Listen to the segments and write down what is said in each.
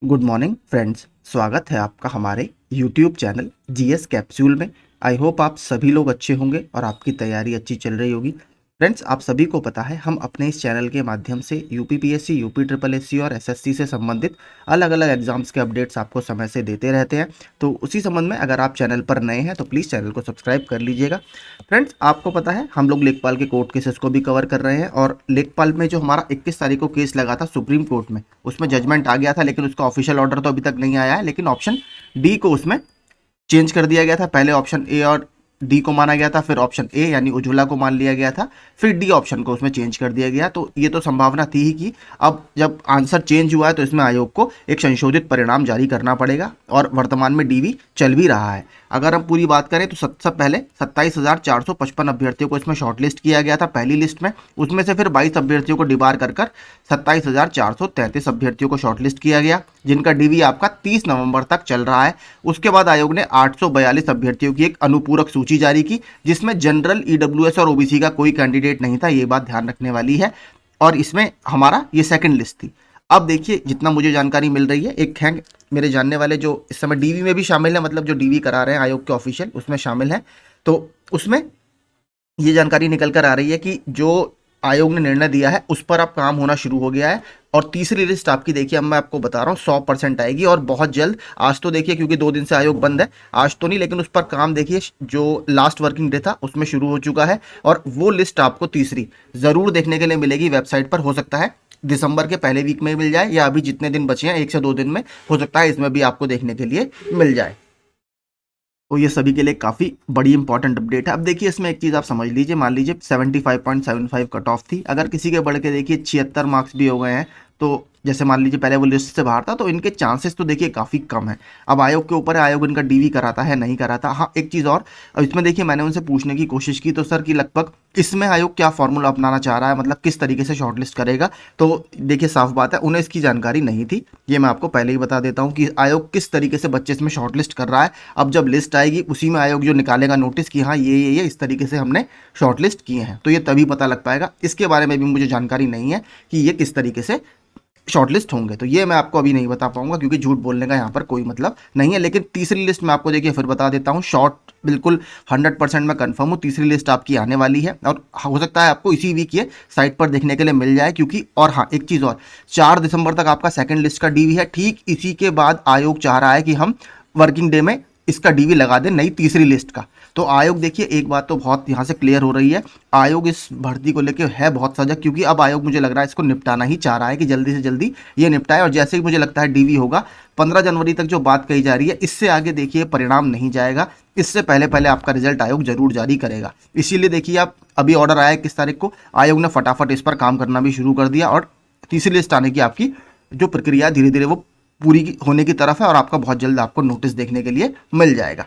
Good morning friends. स्वागत है आपका हमारे यूट्यूब चैनल जीएस कैप्सूल में। आई होप आप सभी लोग अच्छे होंगे और आपकी तैयारी अच्छी चल रही होगी। फ्रेंड्स, आप सभी को पता है हम अपने इस चैनल के माध्यम से यूपीपीएससी, यूपी ट्रिपल एससी और एसएससी से संबंधित अलग अलग एग्जाम्स के अपडेट्स आपको समय से देते रहते हैं। तो उसी संबंध में अगर आप चैनल पर नए हैं तो प्लीज़ चैनल को सब्सक्राइब कर लीजिएगा। फ्रेंड्स, आपको पता है हम लोग लेखपाल के कोर्ट केसेस को भी कवर कर रहे हैं और लेखपाल में जो हमारा 21 तारीख को केस लगा था सुप्रीम कोर्ट में, उसमें जजमेंट आ गया था, लेकिन उसका ऑफिशियल ऑर्डर तो अभी तक नहीं आया है। लेकिन ऑप्शन डी को उसमें चेंज कर दिया गया था। पहले ऑप्शन ए और डी को माना गया था, फिर ऑप्शन ए यानी उज्ज्वला को मान लिया गया था, फिर डी ऑप्शन को उसमें चेंज कर दिया गया। तो ये तो संभावना थी ही कि अब जब आंसर चेंज हुआ है तो इसमें आयोग को एक संशोधित परिणाम जारी करना पड़ेगा और वर्तमान में डीवी चल भी रहा है। अगर हम पूरी बात करें तो सबसे पहले 27,455 अभ्यर्थियों को इसमें शॉर्टलिस्ट किया गया था पहली लिस्ट में। उसमें से फिर 22 अभ्यर्थियों को डिबार कर 27,433 अभ्यर्थियों को शॉर्टलिस्ट किया गया, जिनका डीवी आपका 30 नवंबर तक चल रहा है। उसके बाद आयोग ने 842 अभ्यर्थियों की एक अनुपूरक सूची जारी की, जिसमें जनरल, ईडब्ल्यूएस और ओबीसी का कोई कैंडिडेट नहीं था। ये बात ध्यान रखने वाली है। और इसमें हमारा ये सेकंड लिस्ट थी। अब देखिए, जितना मुझे जानकारी मिल रही है, एक हैं मेरे जानने वाले जो इस समय डीवी में भी शामिल है, मतलब जो डीवी करा रहे हैं आयोग के ऑफिशियल, उसमें शामिल है। तो उसमें ये जानकारी निकल कर आ रही है कि जो आयोग ने निर्णय दिया है उस पर अब काम होना शुरू हो गया है। और तीसरी लिस्ट आपकी देखिए, अब मैं आपको बता रहा हूँ 100% आएगी और बहुत जल्द। आज तो देखिए, क्योंकि 2 दिन से आयोग बंद है, आज तो नहीं, लेकिन उस पर काम देखिए जो लास्ट वर्किंग डे था उसमें शुरू हो चुका है। और वो लिस्ट आपको तीसरी ज़रूर देखने के लिए मिलेगी वेबसाइट पर। हो सकता है दिसंबर के पहले वीक में मिल जाए, या अभी जितने दिन बचे हैं 1 से 2 दिन में हो सकता है इसमें भी आपको देखने के लिए मिल जाए। तो ये सभी के लिए काफ़ी बड़ी इंपॉर्टेंट अपडेट है। अब देखिए, इसमें एक चीज़ आप समझ लीजिए, मान लीजिए 75.75 कट ऑफ थी, अगर किसी के बढ़ के देखिए 76 मार्क्स भी हो गए हैं, तो जैसे मान लीजिए पहले वो लिस्ट से बाहर था, तो इनके चांसेस तो देखिए काफ़ी कम है। अब आयोग के ऊपर है, आयोग इनका डीवी कराता है नहीं कराता। हाँ, एक चीज़ और, अब इसमें देखिए मैंने उनसे पूछने की कोशिश की तो सर कि लगभग इसमें आयोग क्या फॉर्मूला अपनाना चाह रहा है, मतलब किस तरीके से शॉर्टलिस्ट करेगा, तो देखिए साफ बात है उन्हें इसकी जानकारी नहीं थी। ये मैं आपको पहले ही बता देता हूँ कि आयोग किस तरीके से बच्चे इसमें शॉर्टलिस्ट कर रहा है। अब जब लिस्ट आएगी उसी में आयोग जो निकालेगा नोटिस कि हाँ ये इस तरीके से हमने शॉर्टलिस्ट किए हैं, तो ये तभी पता लग पाएगा। इसके बारे में भी मुझे जानकारी नहीं है कि ये किस तरीके से शॉर्टलिस्ट होंगे, तो ये मैं आपको अभी नहीं बता पाऊंगा, क्योंकि झूठ बोलने का यहाँ पर कोई मतलब नहीं है। लेकिन तीसरी लिस्ट मैं आपको देखिए फिर बता देता हूँ, शॉर्ट बिल्कुल 100% मैं कंफर्म हूँ, तीसरी लिस्ट आपकी आने वाली है और हो सकता है आपको इसी वीक ये साइट पर देखने के लिए मिल जाए। क्योंकि और हाँ, एक चीज़ और, 4 दिसंबर तक आपका सेकंड लिस्ट का डीवी है। ठीक इसी के बाद आयोग चाह रहा है कि हम वर्किंग डे में इसका डीवी लगा दें नई तीसरी लिस्ट का। तो आयोग देखिए, एक बात तो बहुत यहाँ से क्लियर हो रही है, आयोग इस भर्ती को लेकर है बहुत सजग, क्योंकि अब आयोग मुझे लग रहा है इसको निपटाना ही चाह रहा है कि जल्दी से जल्दी ये निपटाए। और जैसे ही मुझे लगता है डीवी होगा 15 जनवरी तक, जो बात कही जा रही है, इससे आगे देखिए परिणाम नहीं जाएगा। इससे पहले पहले आपका रिजल्ट आयोग जरूर जारी करेगा। इसीलिए देखिए, आप अभी ऑर्डर आया 21 तारीख को, आयोग ने फटाफट इस पर काम करना भी शुरू कर दिया और तीसरी लिस्ट आने की आपकी जो प्रक्रिया धीरे धीरे वो पूरी होने की तरफ है और आपका बहुत जल्द आपको नोटिस देखने के लिए मिल जाएगा।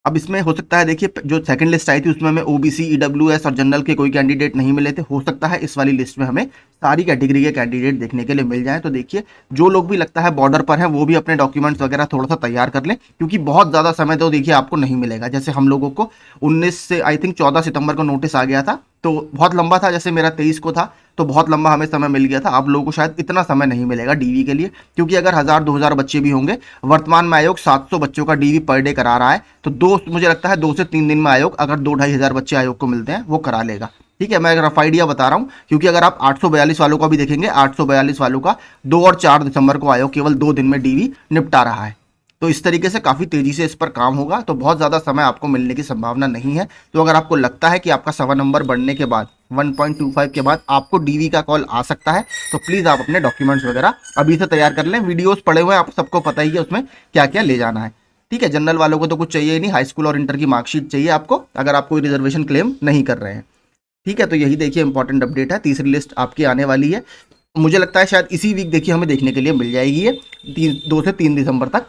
अब इसमें हो सकता है देखिए, जो सेकंड लिस्ट आई थी उसमें हमें ओबीसी, ईडब्ल्यूएस और जनरल के कोई कैंडिडेट नहीं मिले थे। हो सकता है इस वाली लिस्ट में हमें सारी कैटेगरी के कैंडिडेट देखने के लिए मिल जाएं। तो देखिए, जो लोग भी लगता है बॉर्डर पर हैं वो भी अपने डॉक्यूमेंट्स वगैरह थोड़ा सा तैयार कर लें, क्योंकि बहुत ज़्यादा समय तो देखिए आपको नहीं मिलेगा। जैसे हम लोगों को 19 से आई थिंक 14 सितंबर को नोटिस आ गया था, तो बहुत लंबा था। जैसे मेरा 23 को था, तो बहुत लंबा हमें समय मिल गया था। आप लोगों को शायद इतना समय नहीं मिलेगा डीवी के लिए, क्योंकि अगर 1000-2000 बच्चे भी होंगे, वर्तमान में आयोग 700 बच्चों का डीवी पर डे करा रहा है, तो मुझे लगता है 2 से 3 दिन में आयोग, अगर 2-2.5 हज़ार बच्चे आयोग को मिलते हैं, वो करा लेगा। ठीक है, मैं रफ आइडिया बता रहा हूँ, क्योंकि अगर आप 842 वालों का भी देखेंगे, 842 वालों का 2 और 4 दिसंबर को आयोग केवल 2 दिन में डीवी निपटा रहा है। तो इस तरीके से काफ़ी तेज़ी से इस पर काम होगा, तो बहुत ज़्यादा समय आपको मिलने की संभावना नहीं है। तो अगर आपको लगता है कि आपका 1.25 नंबर बढ़ने के बाद, 1.25 के बाद आपको डीवी का कॉल आ सकता है, तो प्लीज़ आप अपने डॉक्यूमेंट्स वगैरह अभी से तैयार कर लें। वीडियोस पड़े हुए हैं, आप सबको पता ही है उसमें क्या क्या ले जाना है। ठीक है, जनरल वालों को तो कुछ चाहिए ही नहीं, हाई स्कूल और इंटर की मार्कशीट चाहिए आपको, अगर आप कोई रिजर्वेशन क्लेम नहीं कर रहे हैं। ठीक है, तो यही देखिए इंपॉर्टेंट अपडेट है। तीसरी लिस्ट आपकी आने वाली है, मुझे लगता है शायद इसी वीक देखिए हमें देखने के लिए मिल जाएगी ये 2 से 3 दिसंबर तक,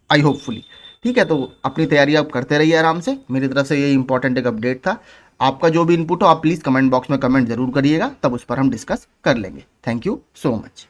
आई होपफुली। ठीक है, तो अपनी तैयारी आप करते रहिए आराम से। मेरी तरफ से ये इंपॉर्टेंट एक अपडेट था। आपका जो भी इनपुट हो आप प्लीज़ कमेंट बॉक्स में कमेंट जरूर करिएगा, तब उस पर हम डिस्कस कर लेंगे। Thank you so much.